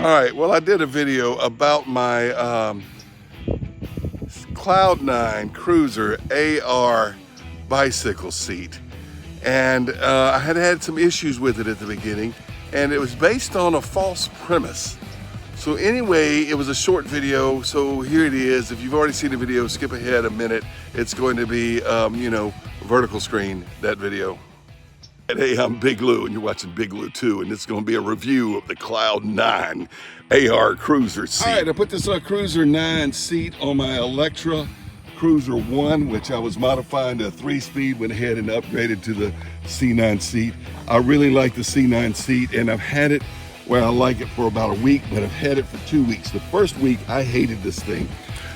All right, well, I did a video about my Cloud9 Cruiser AR bicycle seat, and I had some issues with it at the beginning, and it was based on a false premise. So anyway, it was a short video, so here it is. If you've already seen the video, skip ahead a minute. It's going to be, vertical screen, that video. And hey, I'm Big Lou, and you're watching Big Lou 2, and it's going to be a review of the Cloud9 AR Cruiser seat. All right, I put this Cruiser 9 seat on my Electra Cruiser 1, which I was modifying to a 3-speed, went ahead and upgraded to the C9 seat. I really like the C9 seat, and I've had it where I like it for about a week, but I've had it for 2 weeks. The first week, I hated this thing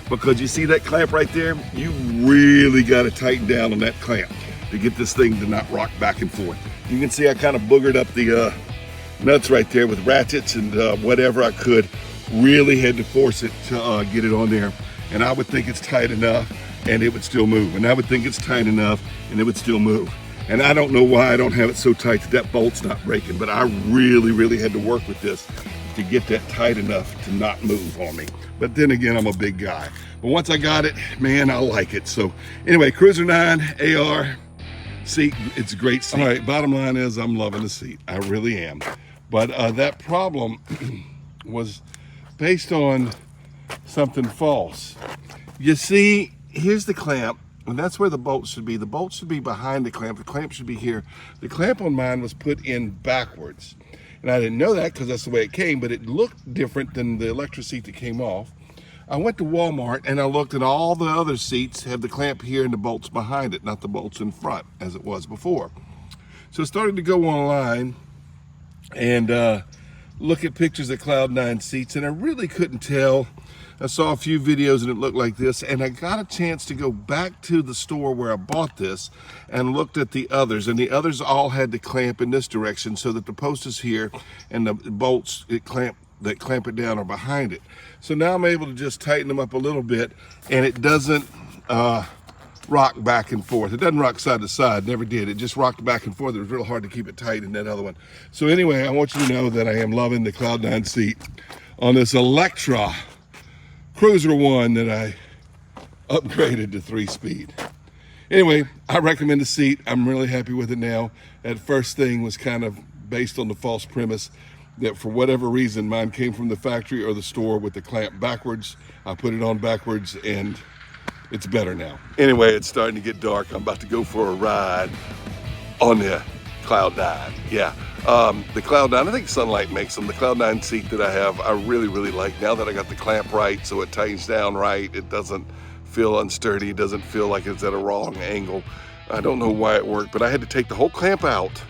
because you see that clamp right there? You really got to tighten down on that clamp to get this thing to not rock back and forth. You can see I kind of boogered up the nuts right there with ratchets and whatever I could. Really had to force it to get it on there. And I would think it's tight enough and it would still move. And I would think it's tight enough and it would still move. And I don't know why I don't have it so tight that that bolt's not breaking, but I really had to work with this to get that tight enough to not move on me. But then again, I'm a big guy. But once I got it, man, I like it. So anyway, Cruiser 9 AR seat, it's a great seat. All right, bottom line is I'm loving the seat. I really am. But that problem was based on something false. You see, here's the clamp, and that's where the bolt should be. The bolt should be behind the clamp should be here. The clamp on mine was put in backwards. And I didn't know that because that's the way it came, but it looked different than the Electra seat that came off. I went to Walmart and I looked at all the other seats, have the clamp here and the bolts behind it, not the bolts in front as it was before. So I started to go online and look at pictures of Cloud9 seats, and I really couldn't tell. I saw a few videos and it looked like this, and I got a chance to go back to the store where I bought this and looked at the others, and the others all had the clamp in this direction so that the post is here and the bolts that clamp it down are behind it. So now I'm able to just tighten them up a little bit, and it doesn't rock back and forth. It doesn't rock side to side, never did. It just rocked back and forth. It was real hard to keep it tight in that other one. So anyway, I want you to know that I am loving the Cloud9 seat on this Electra Cruiser 1 that I upgraded to 3-speed. Anyway, I recommend the seat. I'm really happy with it now. That first thing was kind of based on the false premise that for whatever reason, mine came from the factory or the store with the clamp backwards. I put it on backwards and it's better now. Anyway, it's starting to get dark. I'm about to go for a ride on the Cloud9. Yeah, the Cloud9, I think Sunlight makes them. The Cloud9 seat that I have, I really like. Now that I got the clamp right, so it tightens down right, it doesn't feel unsturdy, it doesn't feel like it's at a wrong angle. I don't know why it worked, but I had to take the whole clamp out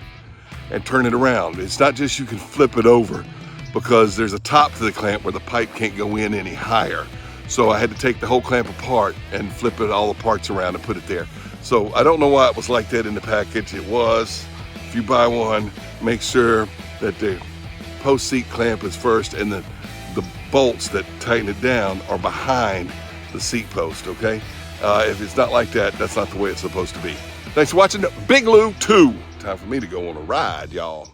and turn it around. It's not just you can flip it over, because there's a top to the clamp where the pipe can't go in any higher. So I had to take the whole clamp apart and flip it all the parts around and put it there. So I don't know why it was like that in the package. It was. If you buy one, make sure that the post seat clamp is first and the bolts that tighten it down are behind the seat post, okay? If it's not like that, that's not the way it's supposed to be. Thanks for watching Big Lou 2. Time for me to go on a ride, y'all.